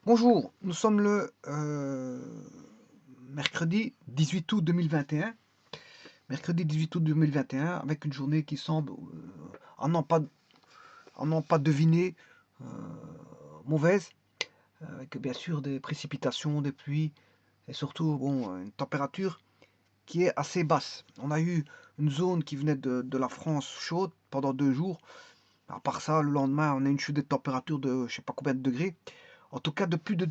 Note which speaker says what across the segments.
Speaker 1: Bonjour, nous sommes le mercredi 18 août 2021. Mercredi 18 août 2021, avec une journée qui semble, à n'en pas deviner, euh, mauvaise, avec bien sûr des précipitations, des pluies, et surtout bon, une température qui est assez basse. On a eu une zone qui venait de la France chaude pendant 2 jours. À part ça, le lendemain, on a une chute des températures de je sais pas combien de degrés. En tout cas,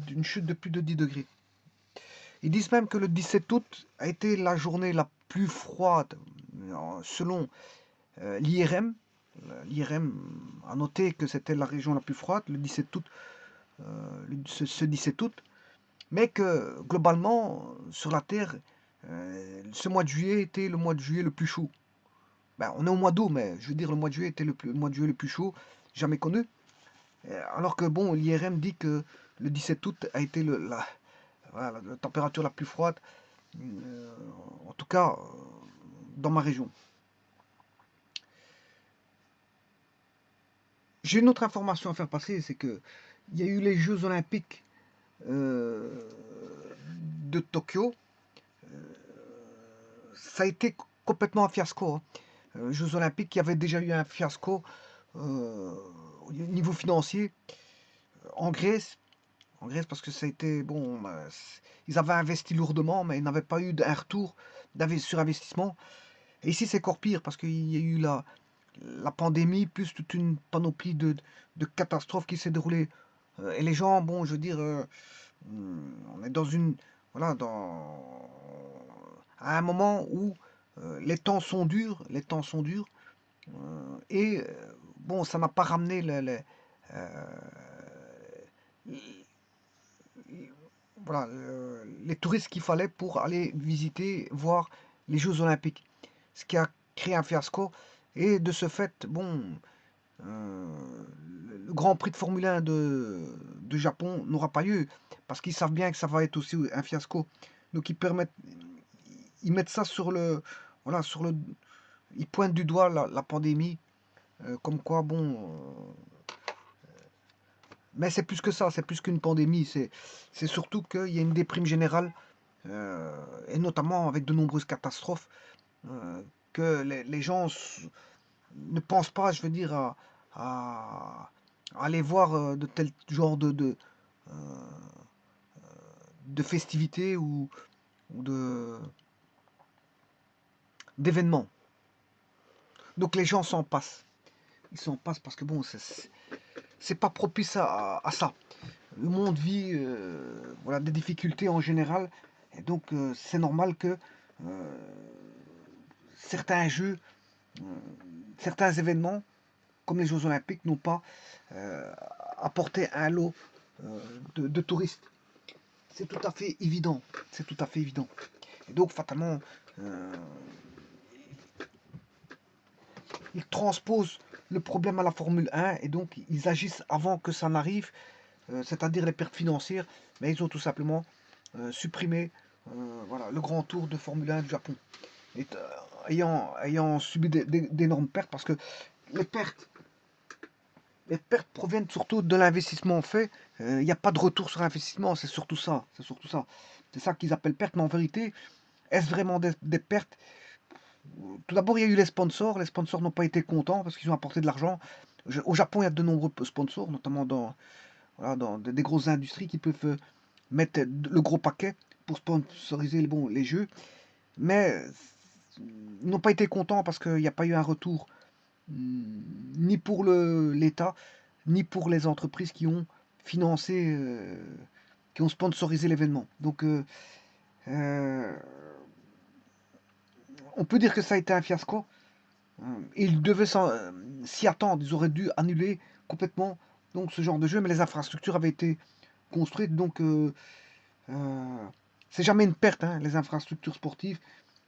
Speaker 1: une chute de plus de 10 degrés. Ils disent même que le 17 août a été la journée la plus froide selon l'IRM. L'IRM a noté que c'était la région la plus froide le 17 août, ce 17 août, mais que globalement, sur la Terre, ce mois de juillet était le mois de juillet le plus chaud. Ben, on est au mois d'août, mais je veux dire, le mois de juillet était le mois de juillet le plus chaud jamais connu. Alors que bon, l'IRM dit que le 17 août a été voilà, la température la plus froide, euh, en tout cas dans ma région. J'ai une autre information à faire passer, c'est que il y a eu les Jeux Olympiques euh, de Tokyo. Ça a été complètement un fiasco, hein. Jeux Olympiques, il y avait déjà eu un fiasco au niveau financier en Grèce. En Grèce, parce que ça a été bon, bah, ils avaient investi lourdement, mais ils n'avaient pas eu un retour sur investissement. Et ici, c'est encore pire parce qu'il y a eu la pandémie, plus toute une panoplie de catastrophes qui s'est déroulée. Et les gens, bon, je veux dire, on est dans une, voilà, à un moment où les temps sont durs, et bon, ça n'a pas ramené euh, voilà, les touristes qu'il fallait pour aller visiter, voir les Jeux Olympiques. Ce qui a créé un fiasco. Et de ce fait, bon, euh, le Grand Prix de Formule 1 de Japon n'aura pas lieu. Parce qu'ils savent bien que ça va être aussi un fiasco. Donc ils mettent ça sur le, voilà, ils pointent du doigt la pandémie, comme quoi, bon, mais c'est plus que ça, c'est plus qu'une pandémie, c'est surtout qu'il y a une déprime générale, et notamment avec de nombreuses catastrophes, euh, que les gens ne pensent pas, je veux dire, à- à aller voir de tel genre de festivités ou d'événements. Donc les gens s'en passent. Ils s'en passent parce que bon, c'est pas propice à ça. Le monde vit voilà, des difficultés en général, et donc c'est normal que euh, certains jeux, euh, certains événements, comme les Jeux Olympiques, n'ont pas euh, apporté un lot de touristes. C'est tout à fait évident. C'est tout à fait évident. Et donc, fatalement, euh, ils transposent le problème à la Formule 1 et donc ils agissent avant que ça n'arrive, c'est-à-dire les pertes financières, mais ils ont tout simplement supprimé voilà, le grand tour de Formule 1 du Japon. Et, ayant subi d'énormes pertes, parce que les pertes, les pertes proviennent surtout de l'investissement fait. Il n'y a pas de retour sur investissement, c'est surtout ça. C'est surtout ça. C'est ça qu'ils appellent pertes, mais en vérité, est-ce vraiment des pertes? Tout d'abord, il y a eu les sponsors. Les sponsors n'ont pas été contents parce qu'ils ont apporté de l'argent. Au Japon, il y a de nombreux sponsors, notamment voilà, dans des grosses industries qui peuvent mettre le gros paquet pour sponsoriser bon, les jeux. Mais ils n'ont pas été contents parce qu'il n'y a pas eu un retour ni pour l'État, ni pour les entreprises qui ont financé, qui ont sponsorisé l'événement. Donc, euh, on peut dire que ça a été un fiasco. Ils devaient s'y attendre, ils auraient dû annuler complètement donc, ce genre de jeu, mais les infrastructures avaient été construites, donc euh, c'est jamais une perte, hein, les infrastructures sportives,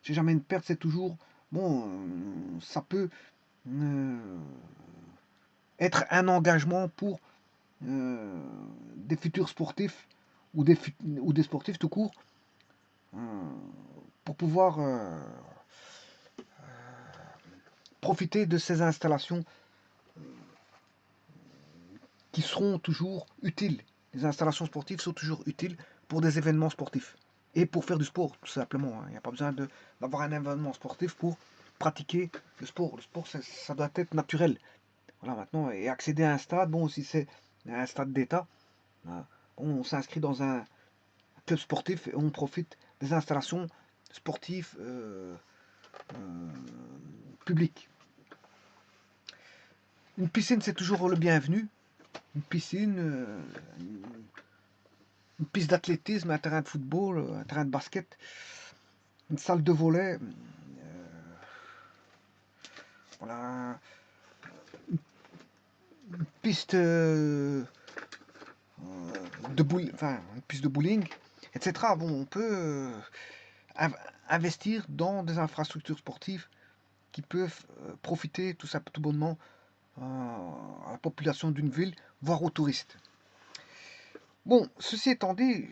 Speaker 1: c'est jamais une perte, c'est toujours, bon, ça peut euh, être un engagement pour des futurs sportifs ou des sportifs tout court, euh, pour pouvoir profiter de ces installations qui seront toujours utiles. les installations sportives sont toujours utiles pour des événements sportifs. Et pour faire du sport, tout simplement. Il n'y a pas besoin d'avoir un événement sportif pour pratiquer le sport. Le sport, ça doit être naturel. Voilà, maintenant, et accéder à un stade, bon, si c'est un stade d'État, on s'inscrit dans un club sportif et on profite des installations sportives publiques. Une piscine, c'est toujours le bienvenu. Une piscine, une piste d'athlétisme, un terrain de football, un terrain de basket, une salle de volley, voilà, une piste de bowling, enfin une piste de bowling, etc. Bon, on peut investir dans des infrastructures sportives qui peuvent profiter tout bonnement à la population d'une ville, voire aux touristes. Bon, ceci étant dit,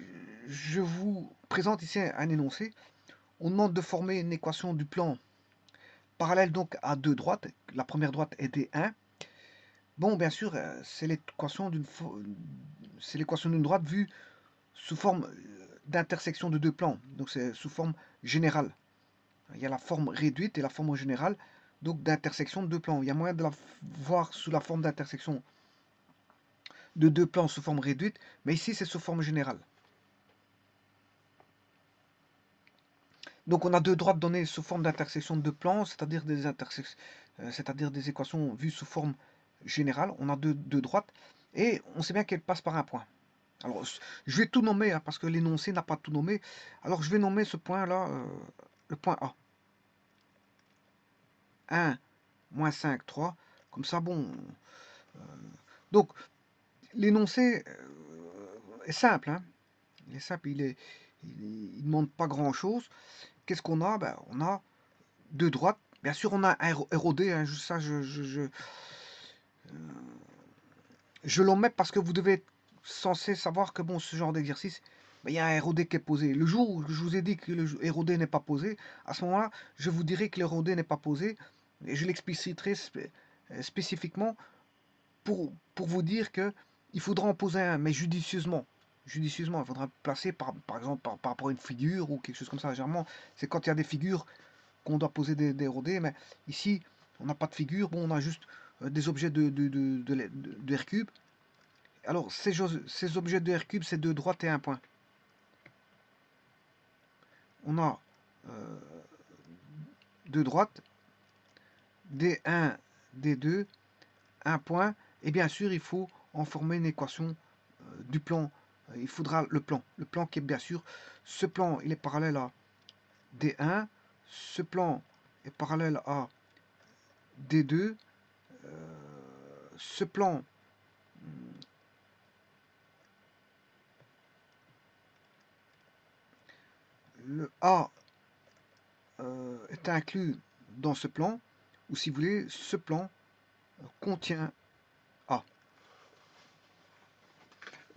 Speaker 1: je vous présente ici un énoncé. On demande de former une équation du plan parallèle donc à deux droites. La première droite est D1. Bon, bien sûr, c'est l'équation d'une droite vue sous forme d'intersection de deux plans. Donc c'est sous forme générale. Il y a la forme réduite et la forme générale, donc d'intersection de deux plans. Il y a moyen de la voir sous la forme d'intersection de deux plans sous forme réduite, mais ici c'est sous forme générale. Donc on a deux droites données sous forme d'intersection de deux plans, c'est-à-dire des équations vues sous forme générale. On a deux droites et on sait bien qu'elles passent par un point. Alors je vais tout nommer hein, parce que l'énoncé n'a pas tout nommé. Alors je vais nommer ce point-là le point A. 1, moins 5, 3. Comme ça, bon. Donc l'énoncé est simple. Hein. Il est simple, il ne demande pas grand-chose. Qu'est-ce qu'on a? Ben, on a deux droites. Bien sûr, on a un ROD. Hein, ça, je l'omets parce que vous devez être censé savoir que bon, ce genre d'exercice, ben, il y a un ROD qui est posé. Le jour où je vous ai dit que le ROD n'est pas posé, à ce moment-là, je vous dirai que le ROD n'est pas posé et je l'expliciterai spécifiquement pour vous dire que il faudra en poser un, mais judicieusement. Judicieusement, il faudra placer par exemple par rapport à une figure ou quelque chose comme ça. Généralement, c'est quand il y a des figures qu'on doit poser des rodés, mais ici, on n'a pas de figure, bon, on a juste des objets de R cube. Alors, ces objets de R cube, c'est deux droites et un point. On a deux droites, D1, D2, un point, et bien sûr, il faut en former une équation du plan. Il faudra le plan qui est bien sûr, ce plan, il est parallèle à D1, ce plan est parallèle à D2, ce plan le A est inclus dans ce plan, ou si vous voulez, ce plan contient A.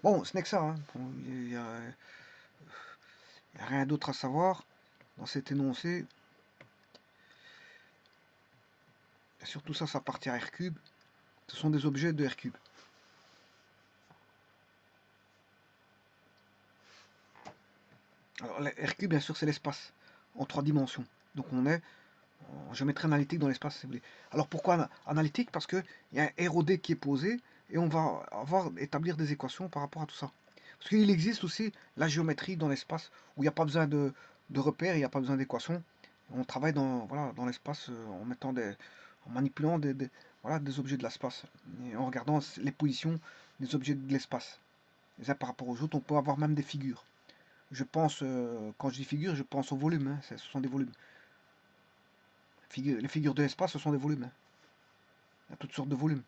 Speaker 1: Bon, ce n'est que ça, hein. Il n'y a rien d'autre à savoir dans cet énoncé. Surtout ça, ça appartient à R cube. Ce sont des objets de R cube. Alors, R cube, bien sûr, c'est l'espace en trois dimensions. Donc on est en géométrie analytique dans l'espace, si vous voulez. Alors pourquoi analytique? Parce qu'il y a un ROD qui est posé et on va établir des équations par rapport à tout ça. Parce qu'il existe aussi la géométrie dans l'espace où il n'y a pas besoin de repères, il n'y a pas besoin d'équations. On travaille dans l'espace en manipulant des objets de l'espace et en regardant les positions des objets de l'espace. Et ça, par rapport aux autres, on peut avoir même des figures. Je pense, quand je dis figures, je pense au volume. Hein, ce sont des volumes. Les figures de l'espace, ce sont des volumes. Hein. Il y a toutes sortes de volumes.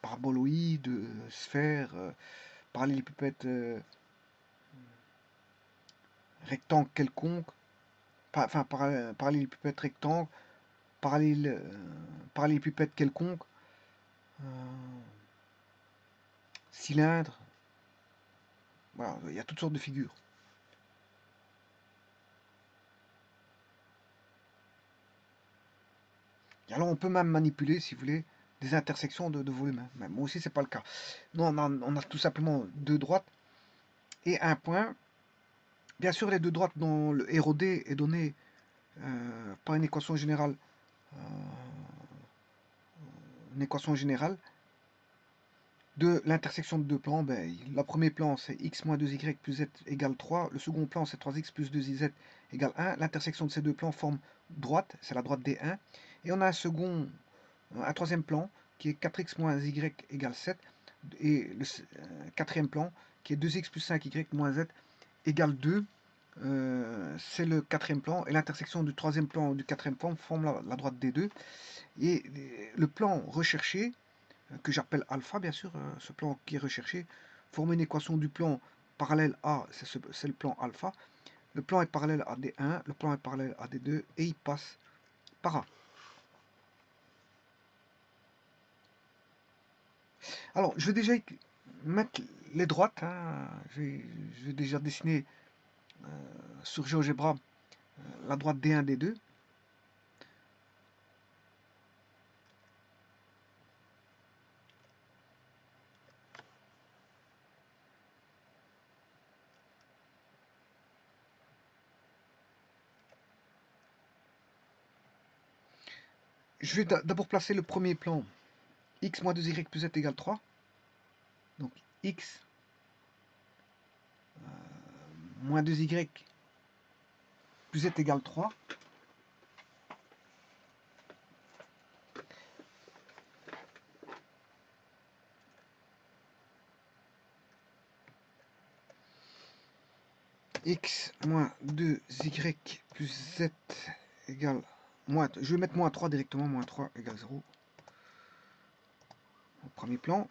Speaker 1: Paraboloïdes, sphères, parallélépipèdes, rectangles quelconques, enfin parallélépipèdes rectangles, parallélépipèdes quelconques, cylindres. Voilà, il y a toutes sortes de figures. Et alors on peut même manipuler, si vous voulez, des intersections de volume. Hein. Mais moi aussi, c'est pas le cas. Non, on a tout simplement deux droites et un point. Bien sûr, les deux droites dont le ROD est donné par euh, une équation générale de l'intersection de deux plans. Ben, le premier plan, c'est x moins 2y plus z égale 3. Le second plan, c'est 3x plus 2z égale 1. L'intersection de ces deux plans forme droite, c'est la droite D1. Et on a un troisième plan qui est 4x moins y égale 7. Et le quatrième plan qui est 2x plus 5y moins z égale 2. C'est le quatrième plan. Et l'intersection du troisième plan et du quatrième plan forme la droite D2. Et le plan recherché, que j'appelle alpha, bien sûr, ce plan qui est recherché, forme une équation du plan parallèle A, c'est le plan alpha. Le plan est parallèle à D1, le plan est parallèle à D2, et il passe par A. Alors, je vais déjà mettre les droites. Hein. Je vais déjà dessiner sur GeoGebra la droite D1, D2. Je vais d'abord placer le premier plan x moins 2y plus z égale 3. Donc x moins 2y plus z égale 3. X moins 2y plus z égale je vais mettre moins 3 directement, moins 3 égale 0. Au premier plan.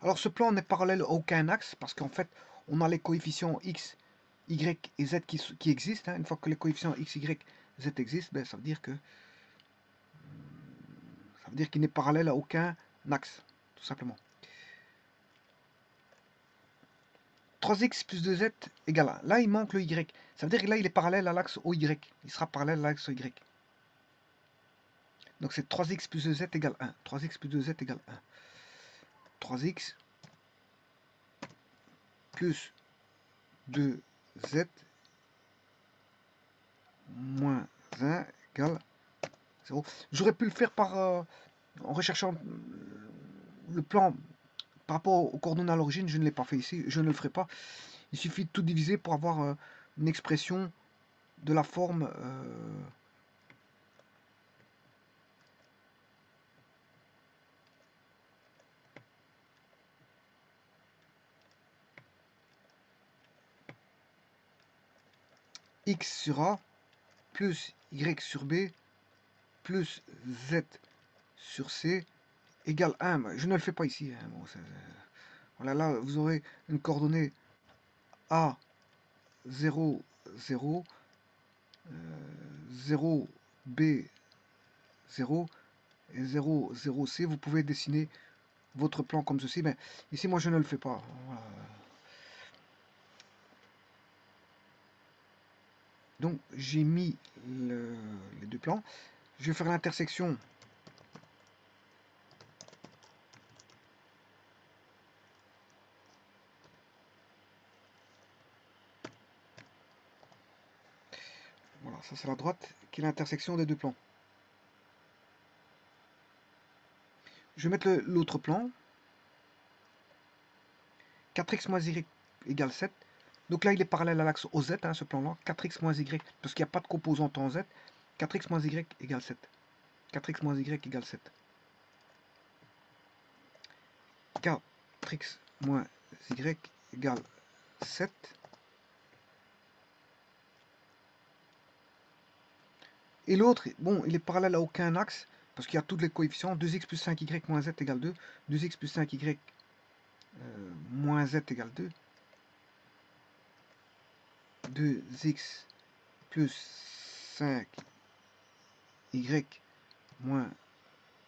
Speaker 1: Alors ce plan n'est parallèle à aucun axe parce qu'en fait on a les coefficients x, y et z qui existent. Hein. Une fois que les coefficients x, y, z existent, ben, ça veut dire qu'il n'est parallèle à aucun axe, tout simplement. 3x plus 2z égale 1. Là, il manque le y. Ça veut dire que là, il est parallèle à l'axe OY. Il sera parallèle à l'axe OY. Donc c'est 3x plus 2z égale 1. 3x plus 2z égale 1. 3x plus 2z moins 1 égale 0. J'aurais pu le faire en recherchant le plan par rapport aux coordonnées à l'origine. Je ne l'ai pas fait ici. Je ne le ferai pas. Il suffit de tout diviser pour avoir une expression de la forme x sur A plus y sur B plus z sur C égale 1. Je ne le fais pas ici. Hein. Bon, voilà, là, vous aurez une coordonnée A 0, 0, 0, B 0 et 0, 0, C. Vous pouvez dessiner votre plan comme ceci. Mais ici, moi, je ne le fais pas. Voilà. Donc, j'ai mis les deux plans. Je vais faire l'intersection. Voilà, ça c'est la droite qui est l'intersection des deux plans. Je vais mettre l'autre plan. 4x moins y égale 7. Donc là, il est parallèle à l'axe OZ, hein, ce plan-là. 4x moins y, parce qu'il n'y a pas de composante en z. 4x moins y égale 7. 4x moins y égale 7. 4x moins y égale 7. Et l'autre, bon, il est parallèle à aucun axe, parce qu'il y a tous les coefficients. 2x plus 5y moins z égale 2. 2x plus 5y moins z égale 2. 2x plus 5y moins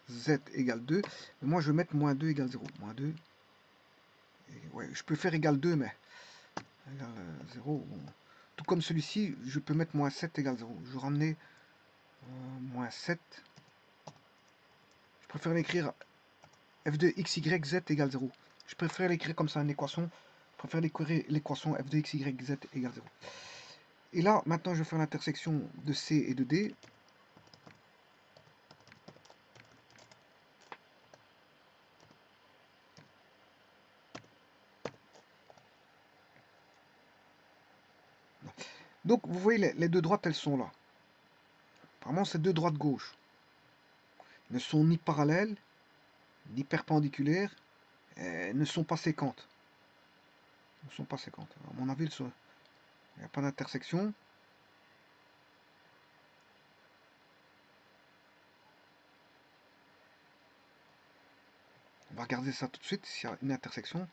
Speaker 1: z égale 2. Et moi, je vais mettre moins 2 égale 0. Moins 2. Et ouais, je peux faire égal 2, mais égale 0. Bon. Tout comme celui-ci, je peux mettre moins 7 égale 0. Je vais ramener moins 7. Je préfère l'écrire f de x, y, z égale 0. Je préfère l'écrire comme ça, une équation. Je préfère l'écrire l'équation f de x, y, z égale 0. Et là, maintenant, je vais faire l'intersection de C et de D. Donc, vous voyez, les deux droites, elles sont là. Apparemment, ces deux droites gauche ne sont ni parallèles, ni perpendiculaires, ne sont pas séquentes. Ne sont pas séquentes. À mon avis, il n'y a pas d'intersection. On va regarder ça tout de suite, s'il y a une intersection.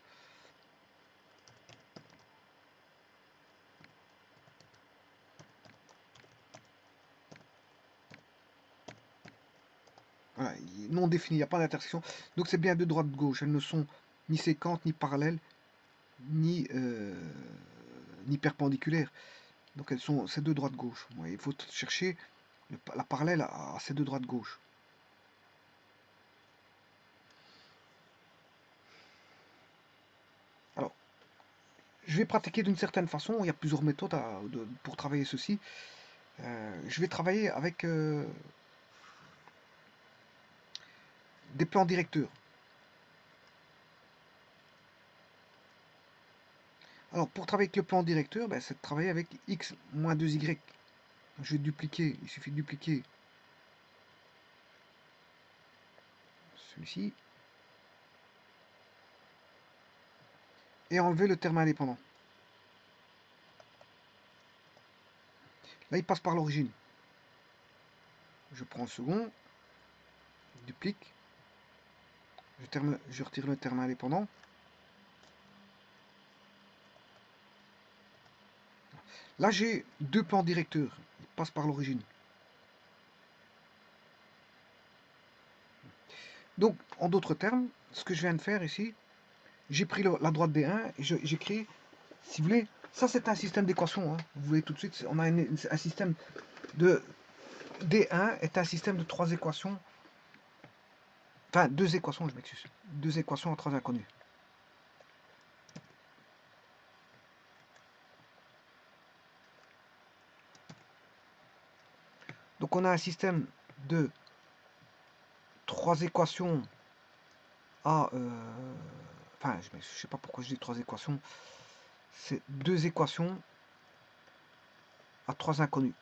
Speaker 1: Voilà, non défini, il n'y a pas d'intersection. Donc c'est bien deux droites gauche. Elles ne sont ni séquentes, ni parallèles, ni perpendiculaires. Donc elles sont ces deux droites gauche. Il faut chercher la parallèle à ces deux droites gauche. Alors, je vais pratiquer d'une certaine façon. Il y a plusieurs méthodes pour travailler ceci. Je vais travailler avec des plans directeurs. Alors, pour travailler avec le plan directeur, c'est de travailler avec x moins 2y. Je vais dupliquer, il suffit de dupliquer celui-ci et enlever le terme indépendant. Là, il passe par l'origine. Je prends le second, duplique, je retire le terme indépendant. Là, j'ai deux plans directeurs. Ils passent par l'origine. Donc, en d'autres termes, ce que je viens de faire ici, j'ai pris la droite D1 et j'ai créé, si vous voulez, ça c'est un système d'équations. Vous voyez tout de suite, on a un système de D1 est un système de trois équations. Enfin, deux équations, je m'excuse. Deux équations à trois inconnues. Donc on a un système de trois équations à... enfin, je ne sais pas pourquoi je dis trois équations. C'est deux équations à trois inconnus.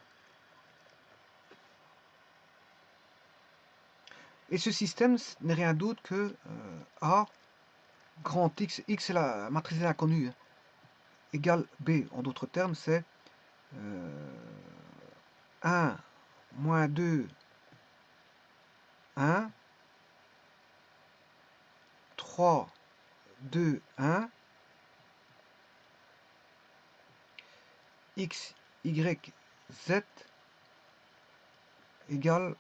Speaker 1: Et ce système n'est rien d'autre que A grand X, X c'est la matrice des inconnus, égale B. En d'autres termes, c'est 1, moins 2, 1, 3, 2, 1, X, Y, Z égale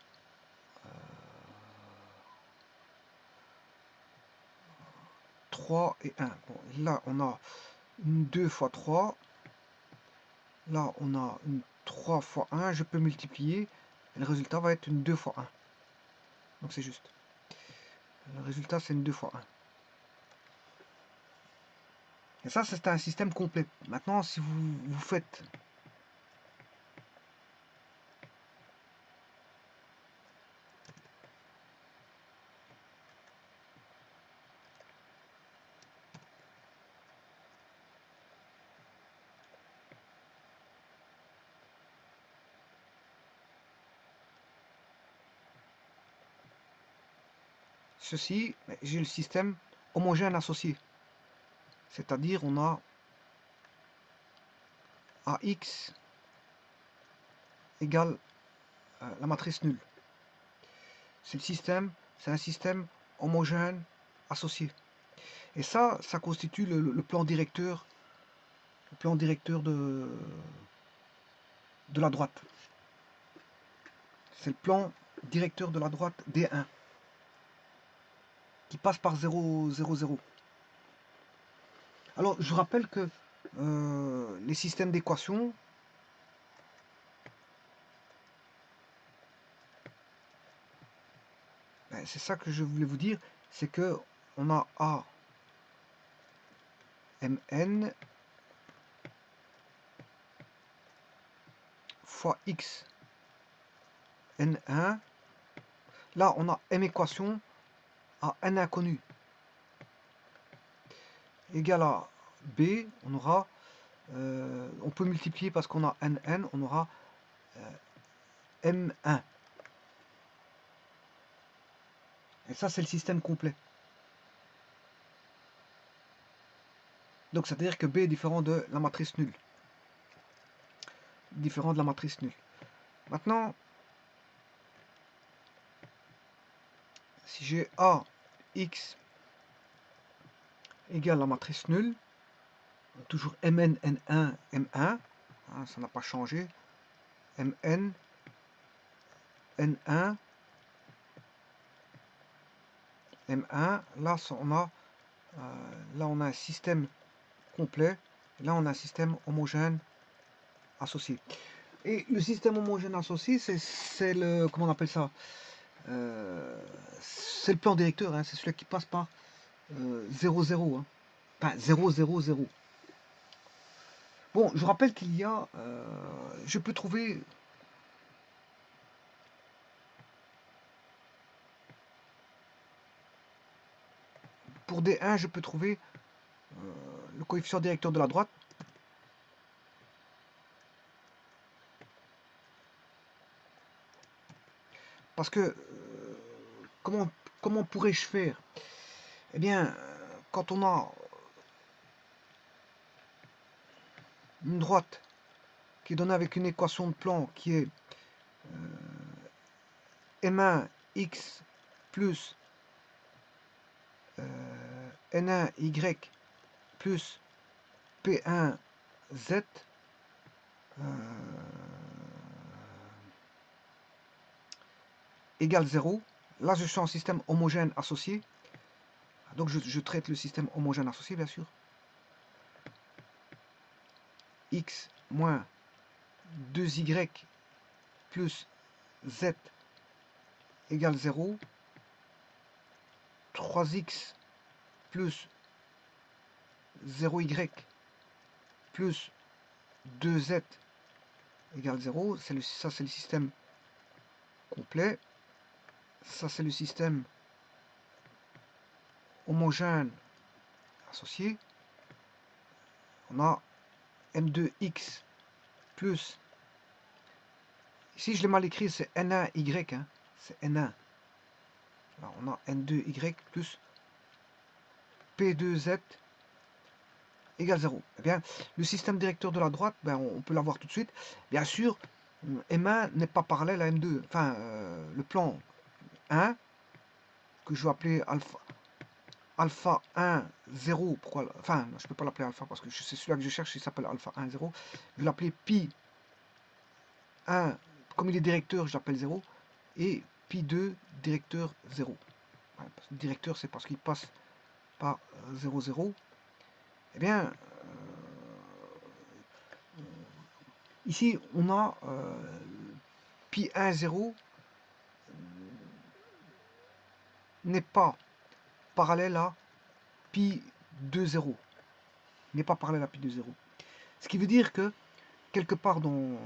Speaker 1: 3 et 1. Bon, là, on a une 2 fois 3. Là, on a une 3 fois 1. Je peux multiplier. Et le résultat va être une 2 fois 1. Donc c'est juste. Le résultat, c'est une 2 fois 1. Et ça, c'est un système complet. Maintenant, si vous faites ceci, j'ai le système homogène associé. C'est-à-dire, on a AX égale la matrice nulle. C'est un système homogène associé. Et ça constitue le plan directeur, de la droite. C'est le plan directeur de la droite D1 qui passe par 0, 0, 0. Alors, je rappelle que les systèmes d'équations c'est ça que je voulais vous dire, c'est que on a A Mn fois X N1. Là, on a M équation à N inconnu égale à B. On aura, on peut multiplier parce qu'on a Nn, on aura M1. Et ça, c'est le système complet. Donc, c'est-à-dire que B est différent de la matrice nulle. Différent de la matrice nulle. Maintenant, si j'ai A, X égale la matrice nulle, toujours Mn, N1, M1, hein, ça n'a pas changé, Mn, N1, M1, là on a un système complet, là on a un système homogène associé. Et le système homogène associé, c'est le, comment on appelle ça, c'est le plan directeur, hein, c'est celui qui passe par 0, 0, hein. Enfin 0, 0, 0. Bon, je rappelle qu'il y a, je peux trouver pour D1, je peux trouver le coefficient directeur de la droite. Parce que, comment pourrais-je faire? Eh bien, quand on a une droite qui est donnée avec une équation de plan qui est M1x plus N1y plus P1z égale 0. Là, je suis en système homogène associé. Donc, je traite le système homogène associé, bien sûr. X moins 2y plus z égale 0. 3x plus 0y plus 2z égale 0. Ça, c'est le système complet. Ça, c'est le système homogène associé. On a M2x plus, ici je l'ai mal écrit, c'est N1y, hein, c'est N1. Alors on a N2y plus P2z égale 0. Eh bien, le système directeur de la droite, ben, on peut l'avoir tout de suite. Bien sûr, M1 n'est pas parallèle à M2. Enfin, le plan 1, que je vais appeler alpha 1, 0. Pourquoi? Enfin, je ne peux pas l'appeler alpha parce que c'est celui-là que je cherche, il s'appelle alpha 1, 0. Je vais l'appeler pi 1, comme il est directeur, je l'appelle 0. Et pi 2, directeur 0. Voilà, parce que directeur, c'est parce qu'il passe par 0, 0. Eh bien, ici, on a pi 1, 0 n'est pas parallèle à pi 2, 0. N'est pas parallèle à pi 2, 0. Ce qui veut dire que, quelque part dans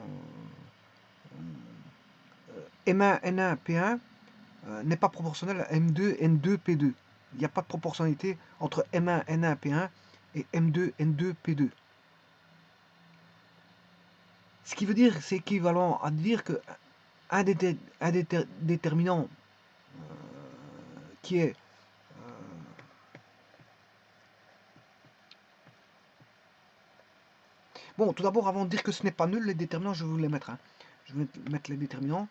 Speaker 1: M1, N1, P1 n'est pas proportionnel à M2, N2, P2. Il n'y a pas de proportionnalité entre M1, N1, P1 et M2, N2, P2. Ce qui veut dire, c'est équivalent à dire que un déterminant qui est bon, tout d'abord, avant de dire que ce n'est pas nul, les déterminants, je vais vous les mettre. Hein. Je vais mettre les déterminants.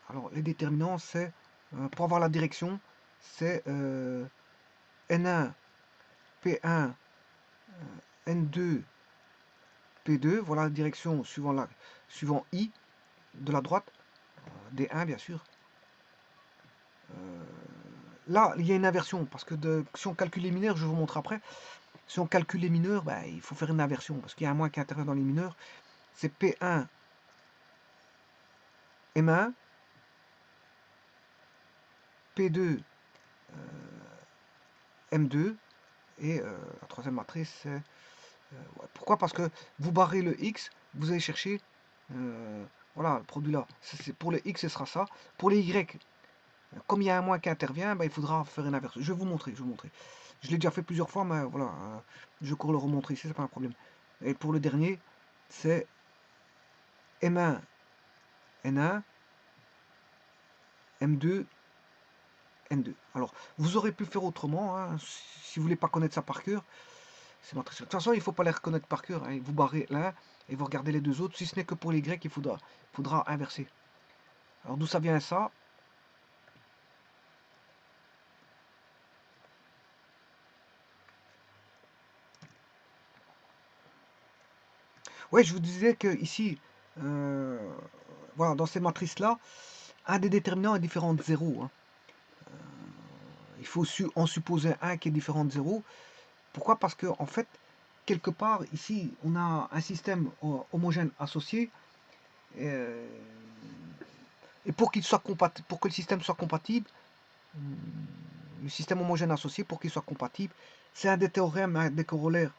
Speaker 1: Alors, les déterminants, c'est, pour avoir la direction, c'est N1, P1, N2, P2. Voilà la direction suivant I de la droite, D1 bien sûr. Là, il y a une inversion, parce que si on calcule les mineurs, je vais vous montrer après. Si on calcule les mineurs, ben, il faut faire une inversion, parce qu'il y a un moins qui intervient dans les mineurs. C'est P1, M1, P2, M2, et la troisième matrice, c'est... ouais. Pourquoi? Parce que vous barrez le X, vous allez chercher... voilà, le produit là. Pour le X, ce sera ça. Pour les Y, comme il y a un moins qui intervient, ben, il faudra faire une inverse. Je vais vous montrer, je vais vous montrer. Je l'ai déjà fait plusieurs fois, mais voilà, je cours le remontrer ici, c'est pas un problème. Et pour le dernier, c'est M1, N1, M2, N2. Alors, vous aurez pu faire autrement, hein, si vous voulez pas connaître ça par cœur. C'est de toute façon, il ne faut pas les reconnaître par cœur, hein. Vous barrez l'un et vous regardez les deux autres. Si ce n'est que pour les grecs, il faudra inverser. Alors, d'où ça vient ça? Ouais, je vous disais que ici, voilà, dans ces matrices-là, un des déterminants est différent de 0, hein. Il faut en supposer un qui est différent de 0. Pourquoi? Parce que en fait, quelque part, ici, on a un système homogène associé. Et pour qu'il soit compatible, pour que le système soit compatible, le système homogène associé, pour qu'il soit compatible, c'est un des théorèmes, un des corollaires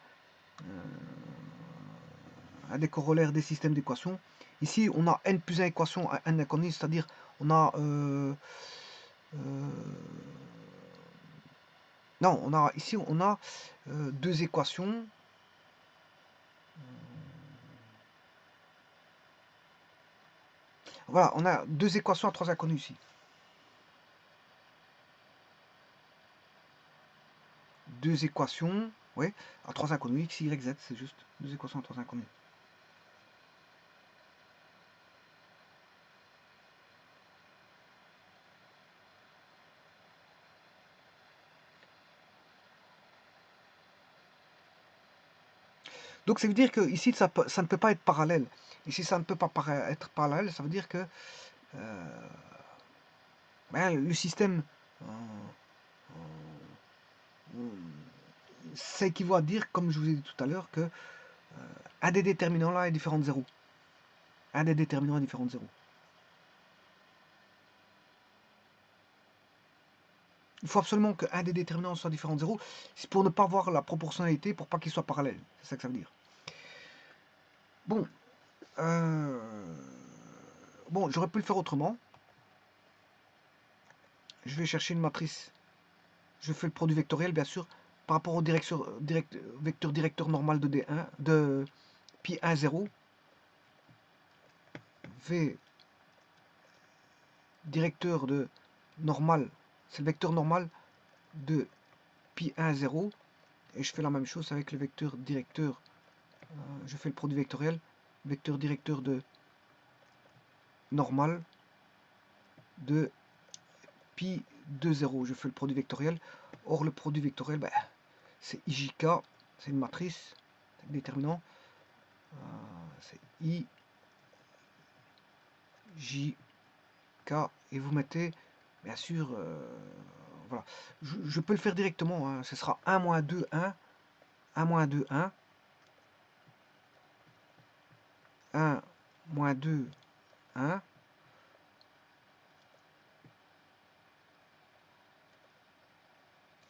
Speaker 1: des systèmes d'équations. Ici, on a n plus 1 équation à n inconnue, c'est-à-dire on a non, ici on a deux équations. Voilà, on a deux équations à trois inconnues ici. Deux équations, oui, à trois inconnues, x, y, z, c'est juste. Deux équations à trois inconnues. Donc ça veut dire que ici ça ne peut pas être parallèle. Ici ça ne peut pas être parallèle, ça veut dire que ben, le système, ça équivaut à dire, comme je vous ai dit tout à l'heure, que un des déterminants là est différent de 0. Un des déterminants est différent de 0. Il faut absolument qu'un des déterminants soit différent de 0, c'est pour ne pas voir la proportionnalité, pour pas qu'il soit parallèle. C'est ça que ça veut dire. Bon, bon, j'aurais pu le faire autrement. Je vais chercher une matrice. Je fais le produit vectoriel, bien sûr, par rapport au vecteur directeur normal de D1, de pi1, 0. V directeur de normal, c'est le vecteur normal de pi1, 0. Et je fais la même chose avec le vecteur directeur. Je fais le produit vectoriel, vecteur directeur de normal de pi 2, 0. Je fais le produit vectoriel. Or, le produit vectoriel, ben, c'est IJK, c'est une matrice, déterminant. C'est I, J, K. Et vous mettez, bien sûr, voilà. Je peux le faire directement, hein. Ce sera 1 moins 2, 1. 1 moins 2, 1. 1 moins 2, 1.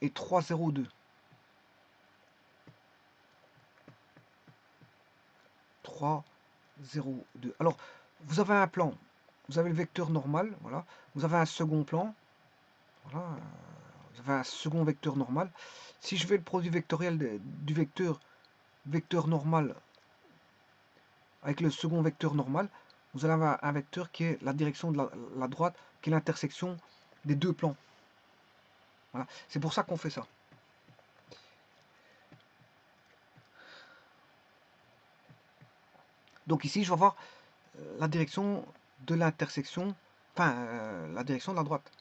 Speaker 1: Et 3, 0, 2. 3, 0, 2. Alors, vous avez un plan. Vous avez le vecteur normal, voilà. Vous avez un second plan. Voilà. Vous avez un second vecteur normal. Si je fais le produit vectoriel du vecteur normal avec le second vecteur normal, vous allez avoir un vecteur qui est la direction de la droite, qui est l'intersection des deux plans. Voilà. C'est pour ça qu'on fait ça. Donc ici, je vais avoir la direction de l'intersection, enfin, la direction de la droite.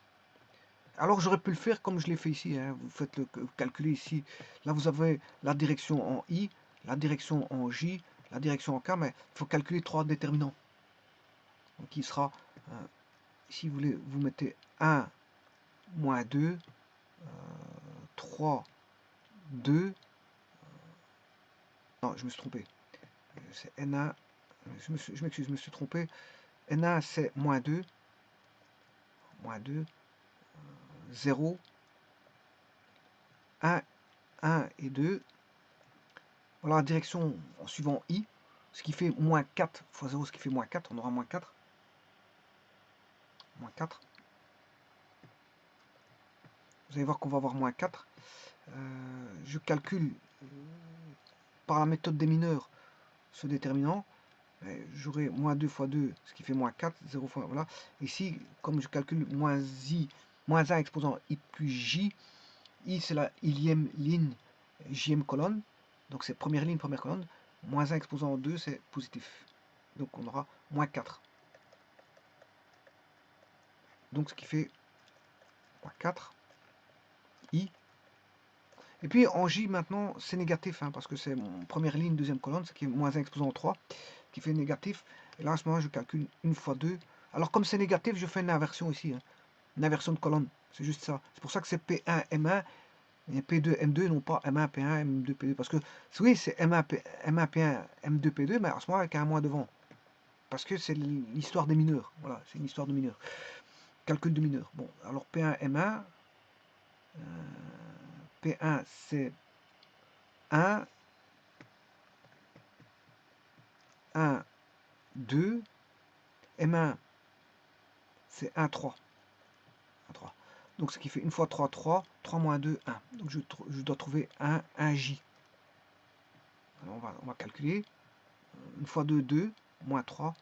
Speaker 1: Alors j'aurais pu le faire comme je l'ai fait ici, hein. Vous faites le calculer ici. Là, vous avez la direction en I, la direction en J, la direction en K, mais il faut calculer trois déterminants. Donc il sera, si vous voulez, vous mettez 1, moins 2, 3, 2. Non, je me suis trompé. C'est N1, je m'excuse, je me suis trompé. N1 c'est moins 2, 0, 1, 1 et 2. Voilà la direction en suivant I, ce qui fait moins 4 fois 0, ce qui fait moins 4, on aura moins 4. Moins 4. Vous allez voir qu'on va avoir moins 4. Je calcule par la méthode des mineurs ce déterminant. J'aurai moins 2 fois 2, ce qui fait moins 4, 0 fois, voilà. Ici, comme je calcule moins 1 exposant I plus J, I c'est la ilième ligne, Jème colonne, donc c'est première ligne, première colonne, moins 1 exposant 2, c'est positif. Donc on aura moins 4. Donc ce qui fait moins 4, I. Et puis en J maintenant, c'est négatif, hein, parce que c'est mon première ligne, deuxième colonne, ce qui est moins 1 exposant 3, qui fait négatif. Et là, à ce moment, je calcule 1 fois 2. Alors, comme c'est négatif, je fais une inversion ici. Hein. Une inversion de colonne. C'est juste ça. C'est pour ça que c'est P1, M1 et P2, M2, non pas M1, P1, M2, P2. Parce que, oui, c'est M1, M1, P1, M2, P2, mais à ce moment, avec un moins devant. Parce que c'est l'histoire des mineurs. Voilà, c'est une histoire de mineurs. Calcul de mineurs. Bon, alors P1, M1. P1, c'est 1. 1, 2. M1, c'est 1, 3. 1, 3. Donc ce qui fait 1 fois 3, 3. 3 moins 2, 1. Donc je dois trouver 1 J. Alors on va calculer. 1 fois 2, 2. Moins 3.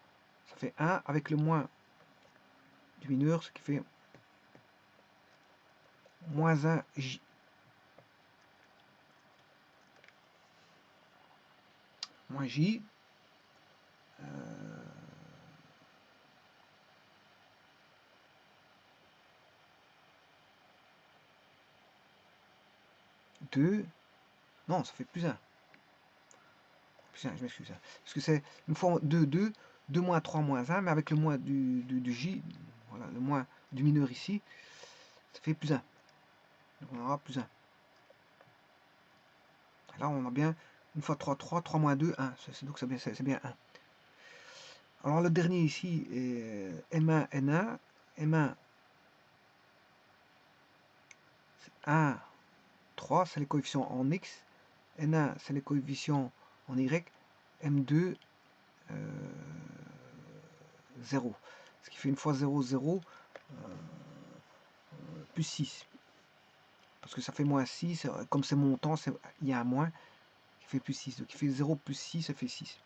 Speaker 1: Ça fait 1 avec le moins du mineur, ce qui fait moins 1 J. Moins J. 2. Non, ça fait plus 1. Plus 1, je m'excuse. Parce que c'est une fois 2, 2. 2 moins 3 moins 1, mais avec le moins du J, voilà, le moins du mineur ici, ça fait plus 1. Donc on aura plus 1. Et là, on a bien 1 fois 3, 3, 3 moins 2, 1. Donc c'est bien 1. Alors le dernier ici est M1, N1. M1, c'est 1, 3, c'est les coefficients en X. N1, c'est les coefficients en Y. M2, 0. Ce qui fait une fois 0, 0, plus 6. Parce que ça fait moins 6. Comme c'est montant, il y a un moins qui fait plus 6. Donc il fait 0 plus 6, ça fait 6.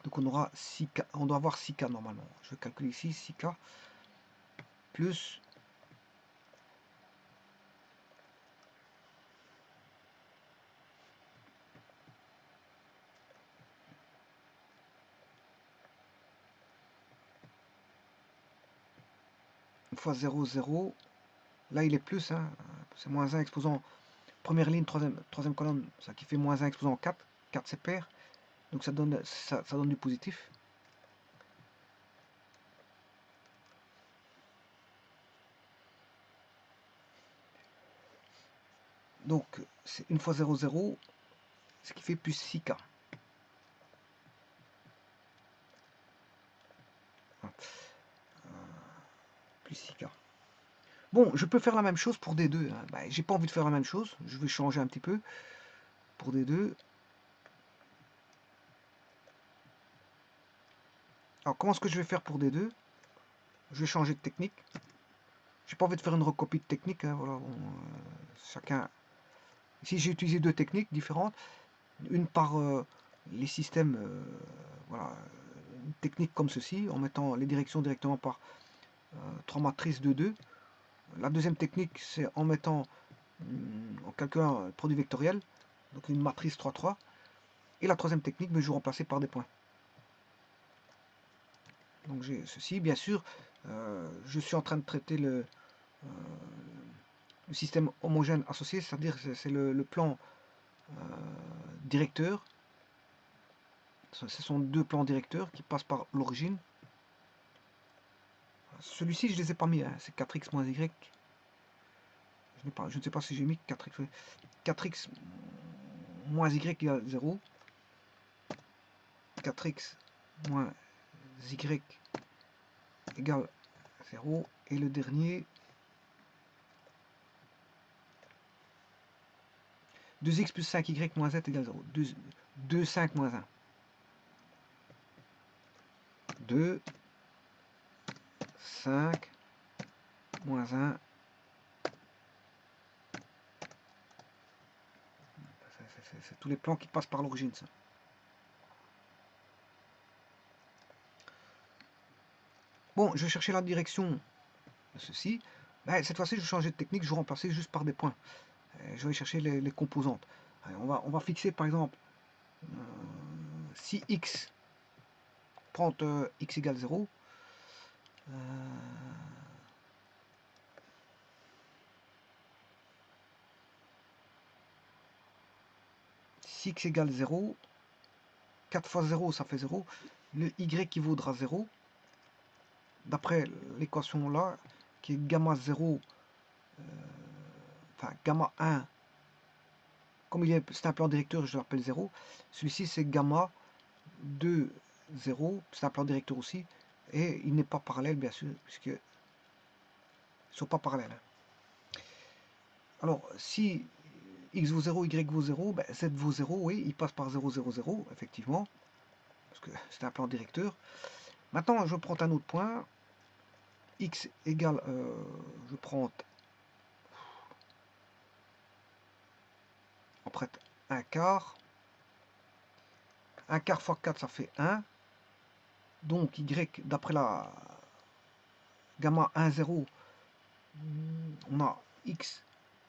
Speaker 1: Donc on aura 6K. On doit avoir 6K normalement. Je vais calculer ici 6K plus une fois 0, 0. Là il est plus, hein. C'est moins 1 exposant première ligne, troisième colonne, ça qui fait moins 1 exposant 4. 4 c'est pair. Donc ça donne du positif. Donc c'est une fois 0, 0, ce qui fait plus 6K. Plus 6K. Bon, je peux faire la même chose pour D2. Hein. Bah, j'ai pas envie de faire la même chose. Je vais changer un petit peu pour D2. Alors comment est-ce que je vais faire pour D2? Je vais changer de technique. J'ai pas envie de faire une recopie de technique. Hein, voilà, bon, chacun. Ici j'ai utilisé deux techniques différentes. Une par les systèmes, voilà, une technique comme ceci, en mettant les directions directement par 3 matrices de 2. La deuxième technique, c'est en mettant, en calculant un produit vectoriel, donc une matrice 3, 3. Et la troisième technique, mais je vais remplacer par des points. Donc j'ai ceci, bien sûr, je suis en train de traiter le système homogène associé, c'est-à-dire c'est le plan directeur. Ce sont deux plans directeurs qui passent par l'origine. Celui-ci, je ne les ai pas mis, hein, c'est 4x moins y. Je ne sais pas si j'ai mis 4x. 4x moins y égale 0. 4x moins y égale 0. Et le dernier, 2x plus 5y moins z égale 0. 2, 5 moins 1. 2, 5, moins 1. C'est tous les plans qui passent par l'origine, ça. Bon, je vais chercher la direction de ceci. Ben, cette fois-ci, je vais changer de technique, je vais remplacer juste par des points. Je vais chercher les composantes. Allez, on va fixer, par exemple, si x prend x égale 0, si x égale 0, 4 fois 0, ça fait 0. Le y qui vaudra 0, d'après l'équation là, qui est gamma 0, enfin gamma 1, comme c'est un plan directeur, je l'appelle 0. Celui-ci, c'est gamma 2, 0, c'est un plan directeur aussi. Et il n'est pas parallèle, bien sûr, puisque ils ne sont pas parallèles. Alors, si x vaut 0, y vaut 0, ben, z vaut 0, oui, il passe par 0, 0, 0, effectivement, parce que c'est un plan directeur. Maintenant, je prends un autre point, x égale, je prends, on prête 1 quart. 1 quart fois 4, ça fait 1. Donc, y, d'après la gamma 1, 0, on a x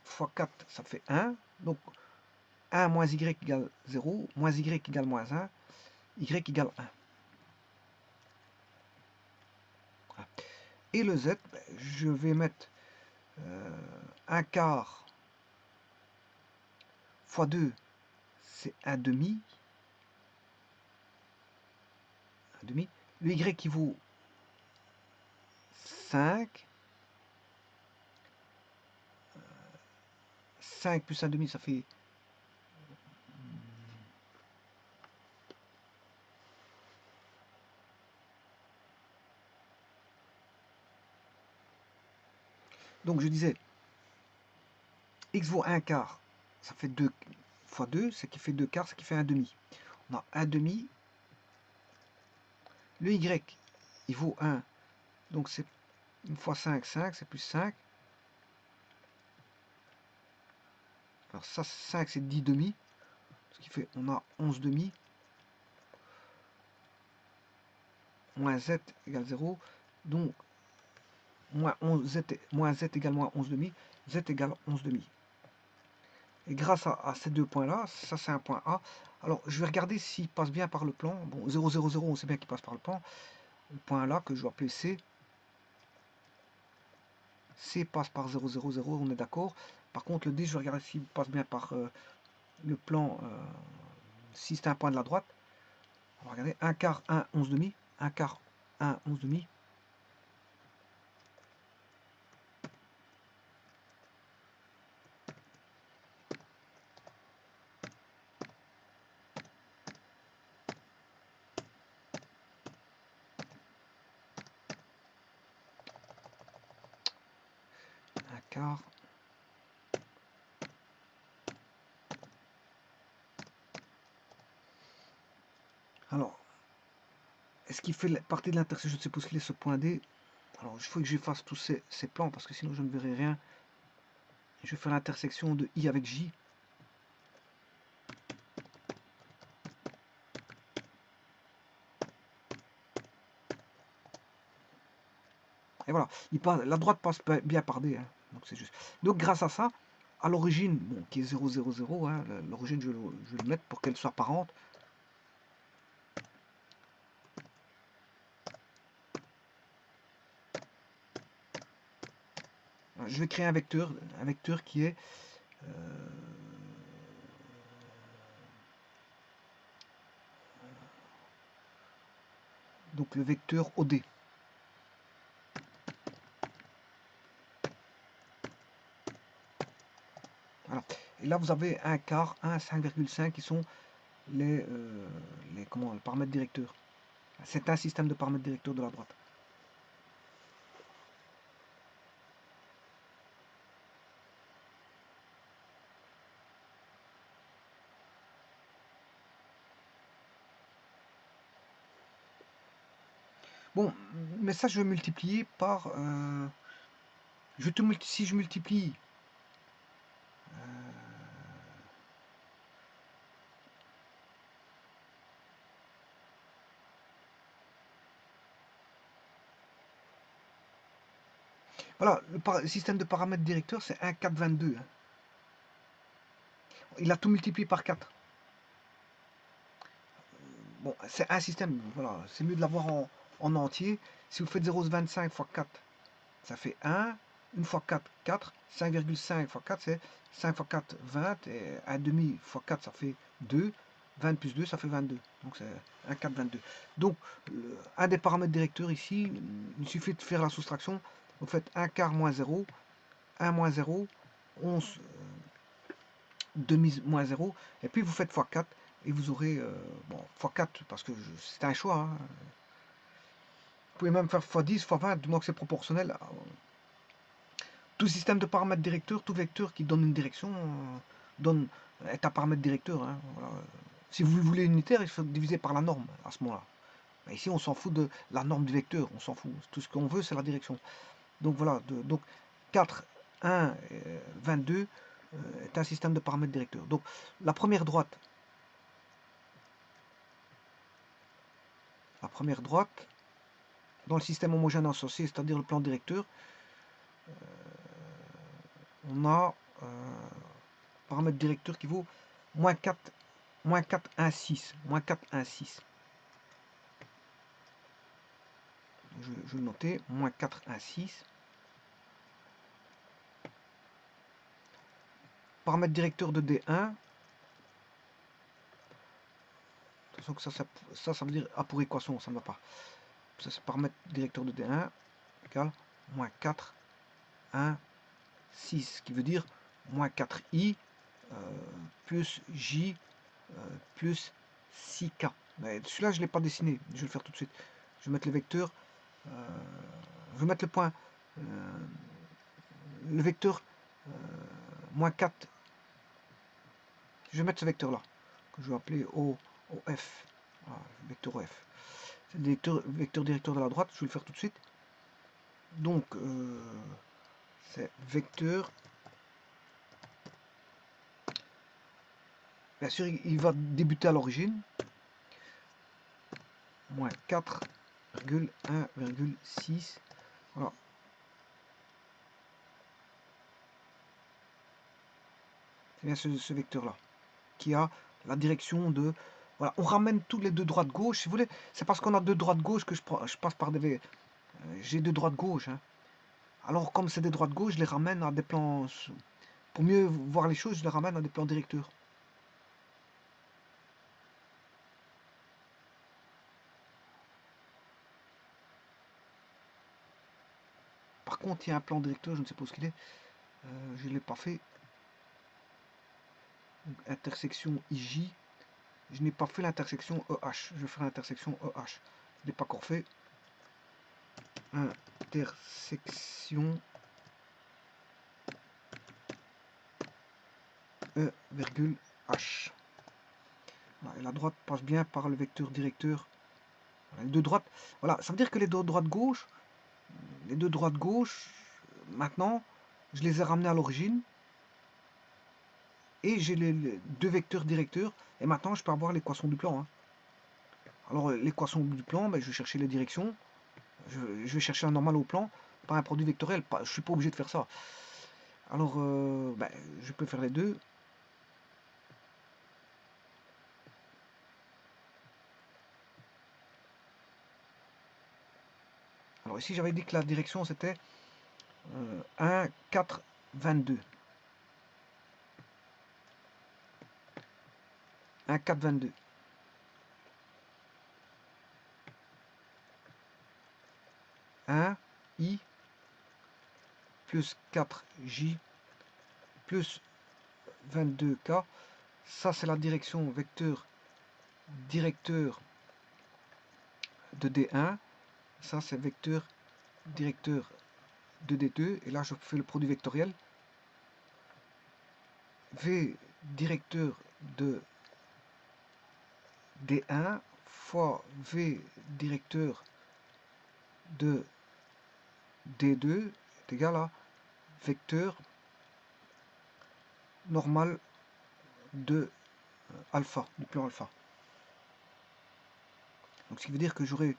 Speaker 1: fois 4, ça fait 1. Donc, 1 moins y égale 0, moins y égale moins 1, y égale 1. Voilà. Et le z, ben, je vais mettre 1 quart fois 2, c'est 1 demi. 1 demi. Le y qui vaut 5. 5 plus 1 demi, ça fait... Donc je disais, x vaut 1 quart, ça fait 2 fois 2, ce qui fait 2 quarts, ce qui fait 1 demi. On a 1 demi. Le y, il vaut 1, donc c'est 1 fois 5, 5, c'est plus 5. Alors ça, 5, c'est 10 demi, ce qui fait, on a 11 demi. Moins z égale 0, donc moins, 11, z égale moins 11 demi, z égale 11 demi. Et grâce à ces deux points-là, ça c'est un point A. Alors je vais regarder s'il passe bien par le plan. Bon, 0, 0, 0, on sait bien qu'il passe par le plan. Le point là que je vais appeler C. C passe par 0, 0, 0, on est d'accord. Par contre, le D, je vais regarder s'il passe bien par le plan. Si c'est un point de la droite, on va regarder 1 quart, 1, 11 demi. 1 quart, 1, 11 demi. Un quart. Alors, est-ce qu'il fait partie de l'intersection de ces pouces clés, ce point D? Alors, il faut que j'efface tous ces plans parce que sinon je ne verrai rien. Je vais faire l'intersection de I avec J. Et voilà, la droite passe bien par D. Hein, donc c'est juste. Donc grâce à ça, à l'origine, bon, qui est 0, 0, 0, hein, l'origine je vais le mettre pour qu'elle soit parente. Je vais créer un vecteur qui est donc le vecteur OD. Voilà. Et là vous avez un quart, 1, 5,5 qui sont les paramètres directeurs. C'est un système de paramètres directeurs de la droite. Bon, mais ça, je vais multiplier par... si je multiplie... voilà, le système de paramètres directeur, c'est 1, 4, 22. Hein. Il a tout multiplié par 4. Bon, c'est un système, voilà, c'est mieux de l'avoir en entier. Si vous faites 0,25 fois 4, ça fait 1. 1 fois 4, 4. 5,5 fois 4, c'est 5 fois 4, 20. Et 1 demi fois 4, ça fait 2. 20 plus 2, ça fait 22. Donc c'est 1, 4, 22. Donc, un des paramètres directeurs ici, il suffit de faire la soustraction. Vous faites 1 quart moins 0, 1 moins 0, 11 demi moins 0. Et puis vous faites x 4 et vous aurez, bon, x 4 parce que c'est un choix. Hein. Vous pouvez même faire x10, x20, du moins que c'est proportionnel. Tout système de paramètres directeurs, tout vecteur qui donne une direction est un paramètre directeur. Hein, voilà. Si vous voulez unitaire, il faut diviser par la norme à ce moment-là. Mais ici, on s'en fout de la norme du vecteur, on s'en fout. Tout ce qu'on veut, c'est la direction. Donc voilà, donc 4, 1, 22 est un système de paramètres directeurs. Donc la première droite, dans le système homogène associé, c'est-à-dire le plan directeur, on a paramètre directeur qui vaut moins 4, 1, 6. Moins 4, 1, 6. Je vais le noter. Moins 4, 1, 6. Paramètre directeur de D1. Attention que ça veut dire A pour équation, ça ne va pas. Ça c'est paramètre directeur de D1 égale moins 4, 1, 6. Qui veut dire moins 4i plus j plus 6k. Celui-là, je ne l'ai pas dessiné. Je vais le faire tout de suite. Je vais mettre le vecteur. Je vais mettre le point. Le vecteur moins 4. Je vais mettre ce vecteur-là. Que je vais appeler OF. Voilà, vecteur OF. C'est le vecteur directeur de la droite. Je vais le faire tout de suite. Donc, c'est vecteur. Bien sûr, il va débuter à l'origine. Moins 4,1,6. Voilà. C'est bien ce vecteur-là qui a la direction de... Voilà, on ramène tous les deux droites-gauche. Si vous voulez, c'est parce qu'on a deux droites-gauche que je passe par des... j'ai deux droites-gauche. Hein. Alors, comme c'est des droites-gauche, je les ramène à des plans... Pour mieux voir les choses, je les ramène à des plans directeurs. Par contre, il y a un plan directeur, je ne sais pas où qu'il est. Je ne l'ai pas fait. Donc, intersection IJ. Je n'ai pas fait l'intersection EH. Je vais faire l'intersection EH. Je n'ai pas encore fait. Intersection E, H. Voilà, et la droite passe bien par le vecteur directeur. Voilà, les deux droites. Voilà, ça veut dire que les deux droites-gauche, maintenant, je les ai ramenés à l'origine. Et j'ai les deux vecteurs directeurs. Et maintenant, je peux avoir l'équation du plan. Hein. Alors, l'équation du plan, ben, je vais chercher les directions. Je vais chercher un normal au plan, pas un produit vectoriel. Je ne suis pas obligé de faire ça. Alors, ben, je peux faire les deux. Alors ici, j'avais dit que la direction, c'était 1, 4, 22. 1, 4, 22. 1, I, plus 4J, plus 22K. Ça, c'est la direction vecteur directeur de D1. Ça, c'est vecteur directeur de D2. Et là, je fais le produit vectoriel. V directeur de D1 fois V directeur de D2 est égal à vecteur normal de alpha, du plan alpha. Donc ce qui veut dire que j'aurai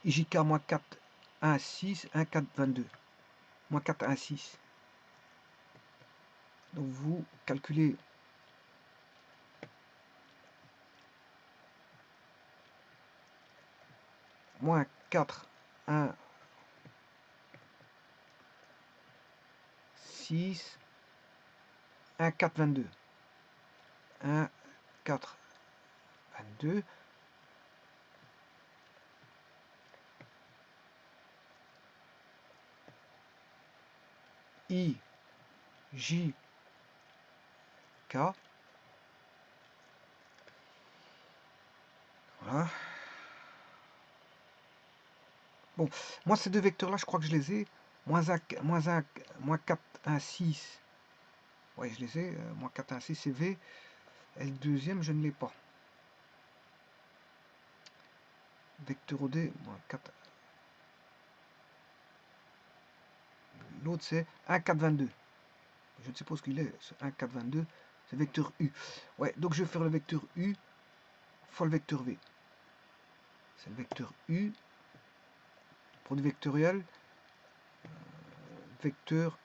Speaker 1: IJK moins 4, 1, 6, 1, 4, 22. Moins 4, 1, 6. Donc vous calculez moins 4, 1, 6, 1, 4, 22. 1, 4, 22. I, J, K. Voilà. Bon, moi ces deux vecteurs là je crois que je les ai. Moins 1, moins 4, 1, 6. Ouais, je les ai. Moins 4, 1, 6 c'est V. Et le deuxième je ne l'ai pas. Vecteur OD, moins 4. L'autre c'est 1, 4, 22. Je ne sais pas ce qu'il est. 1, 4, 22. C'est vecteur U. Ouais, donc je vais faire le vecteur U fois le vecteur V. C'est le vecteur U. Produit vectoriel. Vecteur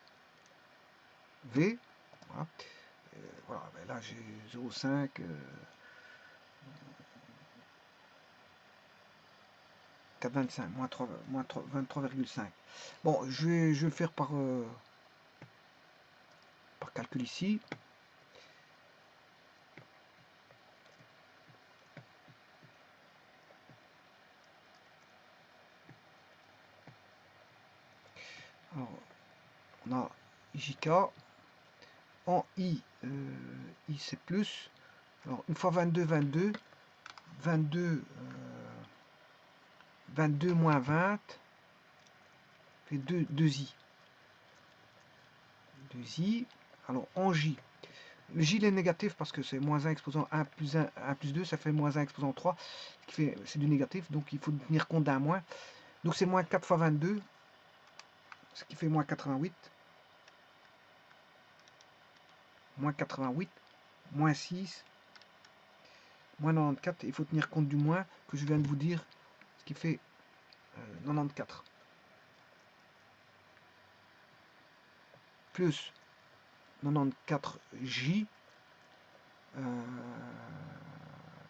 Speaker 1: V. Voilà. Voilà, ben là j'ai 0,5. 4,25, moins 23,5. Bon, je vais le faire par calcul ici. Alors, on a IJK. En I, I c'est plus. Alors, une fois 22, 22. 22, 22 moins 20 fait 2i. 2i. Alors, en J. Le J il est négatif parce que c'est moins 1 exposant 1 plus 1, 1 plus 2, ça fait moins 1 exposant 3, c'est du négatif, donc il faut tenir compte d'un moins. Donc c'est moins 4 fois 22, ce qui fait moins 88. Moins 88, moins 6, moins 94. Il faut tenir compte du moins que je viens de vous dire, ce qui fait 94. Plus 94J.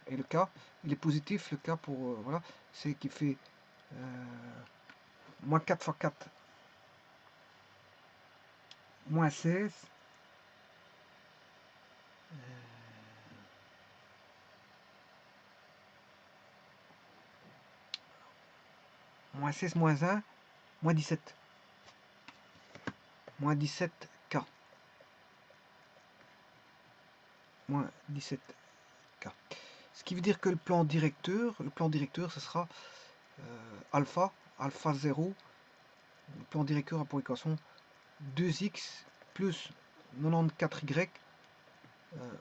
Speaker 1: Et le K, il est positif, le K pour, voilà, c'est qui fait moins 4 fois 4, moins 16, moins 16, moins 1, moins 17. Moins 17K. Moins 17K. Ce qui veut dire que le plan directeur, ce sera alpha, alpha 0. Le plan directeur a pour équation 2x plus 94y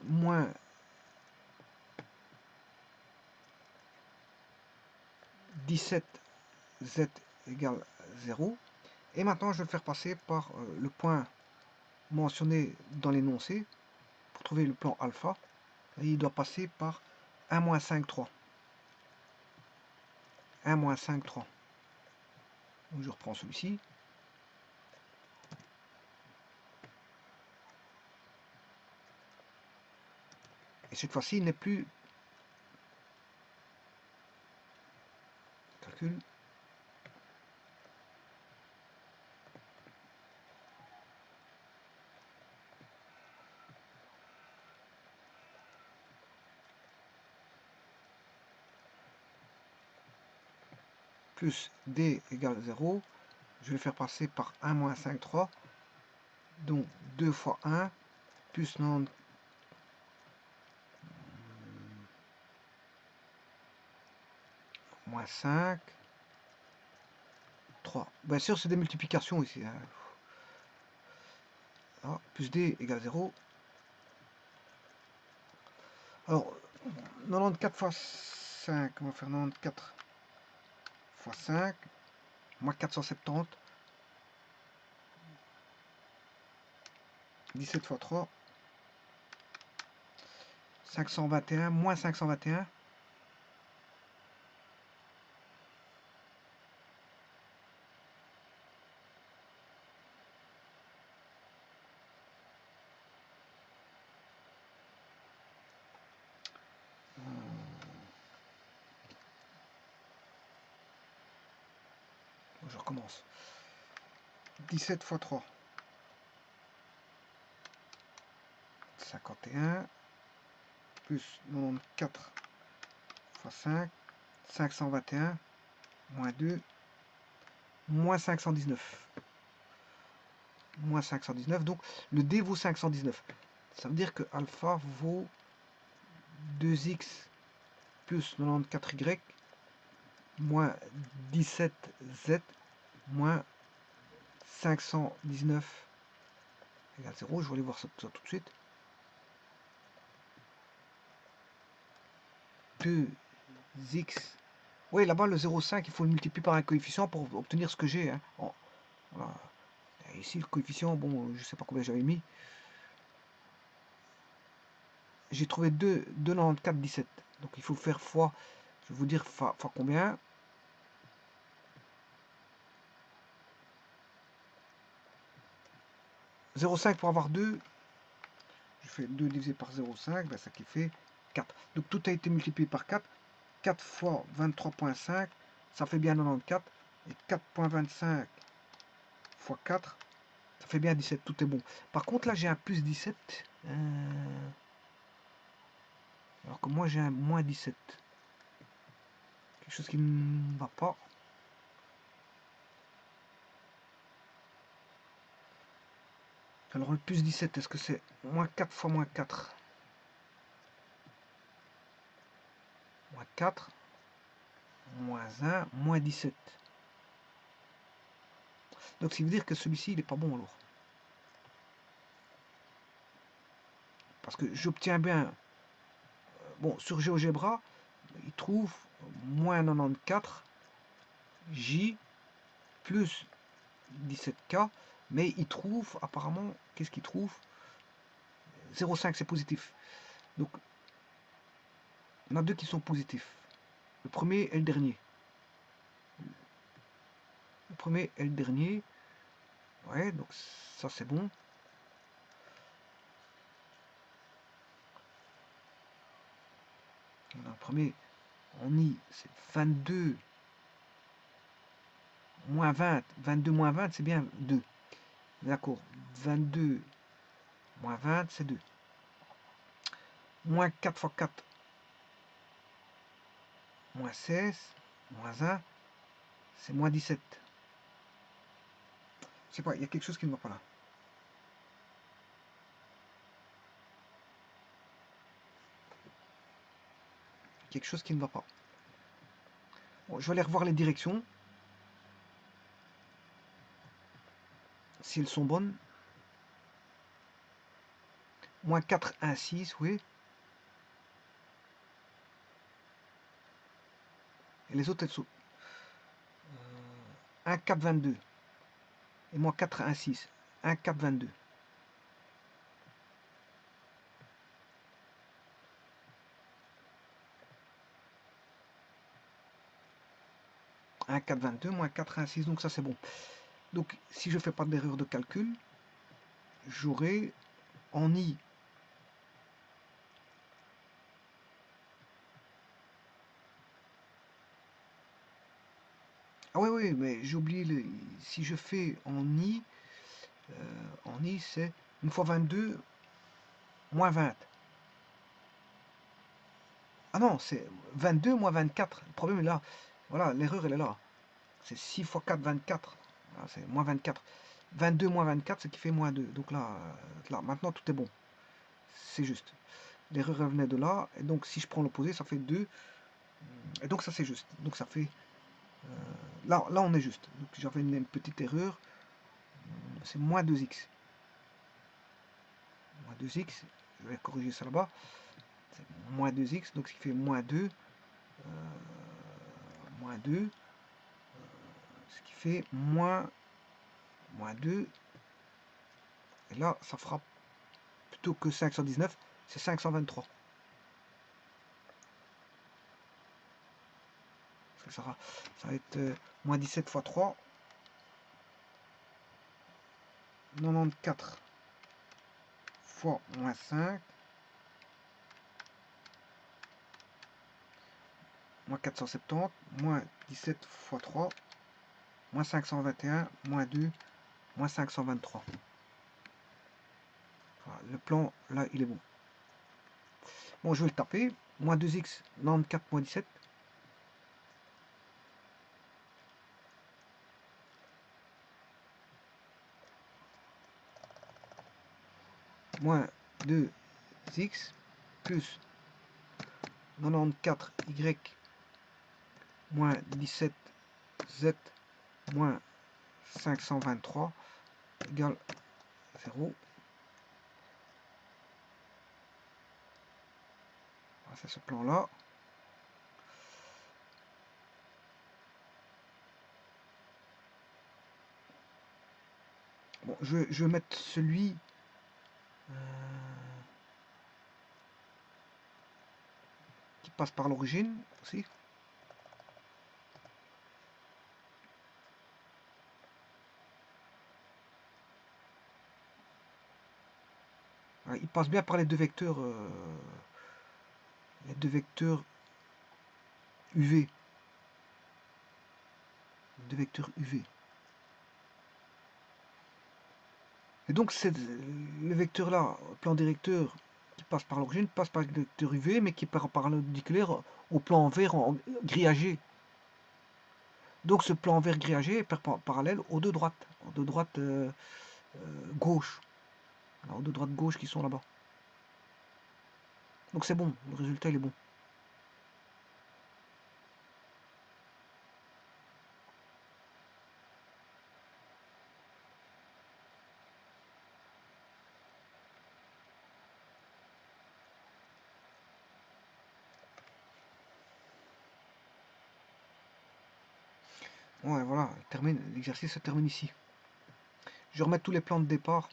Speaker 1: moins 17z égale 0. Et maintenant, je vais le faire passer par le point mentionné dans l'énoncé pour trouver le plan alpha. Et il doit passer par 1 moins 5, 3. 1 moins 5, 3. Donc je reprends celui-ci. Et cette fois-ci, il n'est plus calcul. Plus D égale 0. Je vais le faire passer par 1 moins 5, 3. Donc 2 fois 1 plus 90. Moins 5. 3. Bien sûr, c'est des multiplications ici. Hein. Ah, plus D égale 0. Alors, 94 fois 5, on va faire 94 fois 5. moins 470, 17 fois 3, 521, moins 521, je recommence. 17 fois 3, 51, plus 94 fois 5, 521, moins 2, moins 519. Moins 519, donc le D vaut 519. Ça veut dire que alpha vaut 2x plus 94y moins 17z moins 519 égale 0. Je vais aller voir ça tout de suite. 2x. Oui, là-bas, le 0,5, il faut le multiplier par un coefficient pour obtenir ce que j'ai. Hein. Voilà. Ici, le coefficient, bon, je sais pas combien j'avais mis. J'ai trouvé 2,94,17. Donc, il faut faire fois, je vais vous dire fois combien. « 0,5 pour avoir 2. Je fais 2 divisé par 0,5, ben ça qui fait 4. Donc, tout a été multiplié par 4. 4 fois 23,5, ça fait bien 94. Et 4,25 fois 4, ça fait bien 17. Tout est bon. Par contre, là, j'ai un plus 17. Alors que moi, j'ai un moins 17. Quelque chose qui ne va pas. Alors, le plus 17, est-ce que c'est moins 4 fois moins 4? Moins 4, moins 1, moins 17. Donc, ça veut dire que celui-ci, il n'est pas bon alors. Parce que j'obtiens bien... Bon, sur GeoGebra, il trouve moins 94 J plus 17K, mais il trouve apparemment, qu'est-ce qu'il trouve? 0,5 c'est positif. Donc, on a deux qui sont positifs. Le premier et le dernier. Le premier et le dernier. Ouais, donc ça c'est bon. On a le premier en I, c'est 22 moins 20. 22 moins 20, c'est bien 2. D'accord. 22 moins 20, c'est 2. Moins 4 fois 4, moins 16, moins 1, c'est moins 17. Je sais pas, il y a quelque chose qui ne va pas là. Quelque chose qui ne va pas. Bon, je vais aller revoir les directions. Si elles sont bonnes. Moins 4, 1, 6, oui. Et les autres, elles sont 1, 4, 22. Et moins 4, 1, 6. 1, 4, 22. Un 4, 22, moins 4, 1, 6. Donc ça, c'est bon. Donc, si je ne fais pas d'erreur de calcul, j'aurai en I ah oui, oui, mais j'ai oublié, si je fais en I c'est 1 fois 22 moins 20. Ah non, c'est 22 moins 24. Le problème est là. Voilà, l'erreur elle est là. C'est 6 fois 4, 24. Voilà, c'est moins 24. 22 moins 24, ce qui fait moins 2. Donc là, maintenant tout est bon. C'est juste. L'erreur venait de là. Et donc si je prends l'opposé, ça fait 2. Et donc ça c'est juste. Donc ça fait... là on est juste. Donc j'avais une petite erreur. C'est moins 2x. Moins 2x. Je vais corriger ça là-bas. C'est moins 2x. Donc ce qui fait moins 2. Moins 2. Ce qui fait moins 2. Et là, ça fera plutôt que 519, c'est 523. Ça va être moins 17 fois 3. 94 fois moins 5. Moins 470. Moins 17 fois 3. Moins 521. Moins 2. Moins 523. Voilà, le plan, là, il est bon. Bon, je vais le taper. Moins 2x, 94 moins 17. Moins 2x plus 94y moins 17z moins 523 égale 0. C'est ce plan-là. Bon, je vais mettre celui qui passe par l'origine aussi. Il passe bien par les deux vecteurs UV. Deux vecteurs UV. Et donc le vecteur là, plan directeur qui passe par l'origine, passe par le vecteur UV, mais qui part par l'ordiculaire au plan vert en grillagé. Donc ce plan vert grillagé est parallèle aux deux droites, gauche. Alors, aux deux droites gauche qui sont là-bas. Donc c'est bon, le résultat il est bon. Ouais, voilà, l'exercice se termine ici. Je vais remettre tous les plans de départ.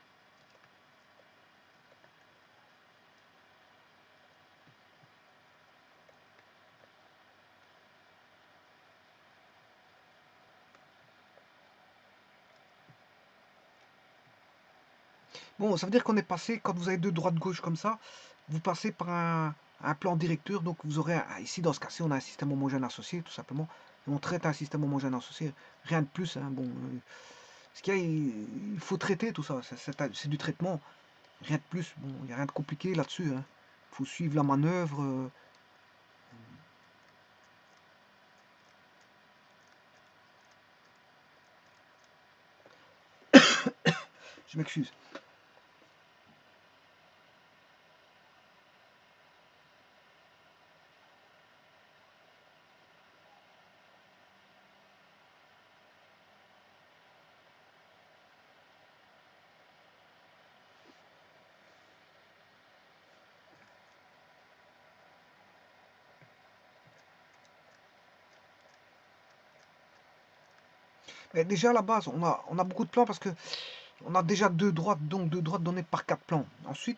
Speaker 1: Bon, ça veut dire qu'on est passé, quand vous avez deux droites-gauche comme ça, vous passez par un plan directeur, donc vous aurez, ici dans ce cas-ci, on a un système homogène associé, tout simplement. Et on traite un système homogène associé, rien de plus. Hein, bon, ce qu'il y a, il faut traiter tout ça, c'est du traitement, rien de plus. Bon, il n'y a rien de compliqué là-dessus. Hein. Il faut suivre la manœuvre. Je m'excuse. Mais déjà à la base, on a beaucoup de plans parce que on a déjà deux droites, donc deux droites données par quatre plans. Ensuite,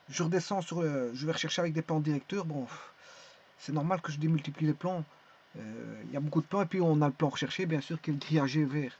Speaker 1: je redescends je vais rechercher avec des plans directeurs. Bon, c'est normal que je démultiplie les plans. Il y a beaucoup de plans et puis on a le plan recherché, bien sûr, qui est le grillagé vert.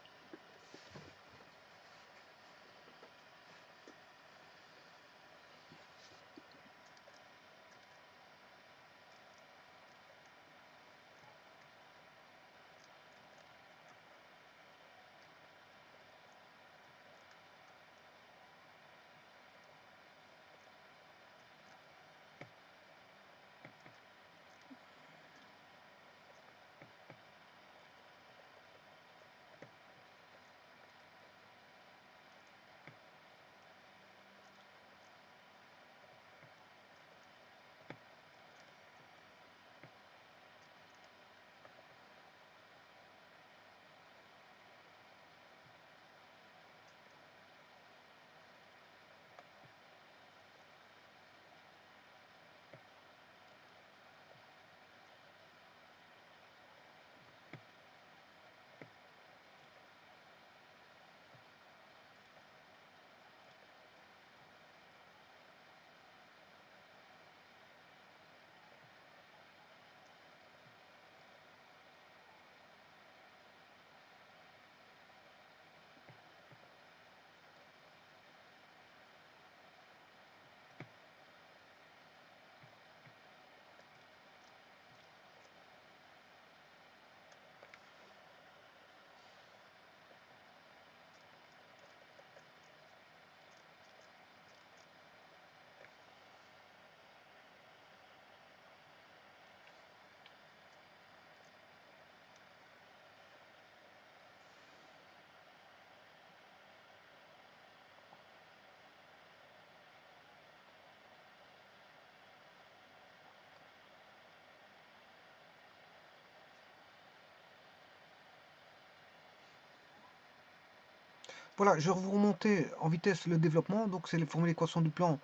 Speaker 1: Voilà, je vais vous remonter en vitesse le développement. Donc c'est formuler l'équation du plan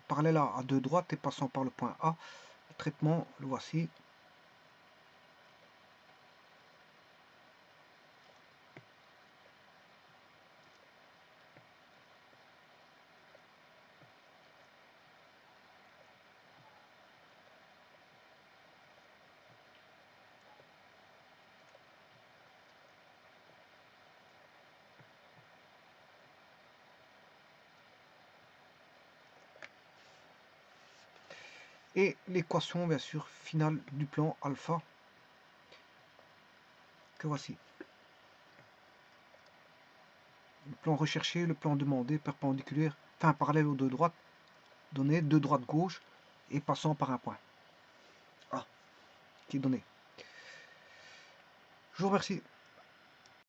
Speaker 1: parallèle à deux droites et passant par le point A. Le traitement, le voici. Et l'équation, bien sûr, finale du plan alpha, que voici. Le plan recherché, le plan demandé, perpendiculaire, enfin parallèle aux deux droites, donné, deux droites gauche, et passant par un point A, qui est donné. Je vous remercie.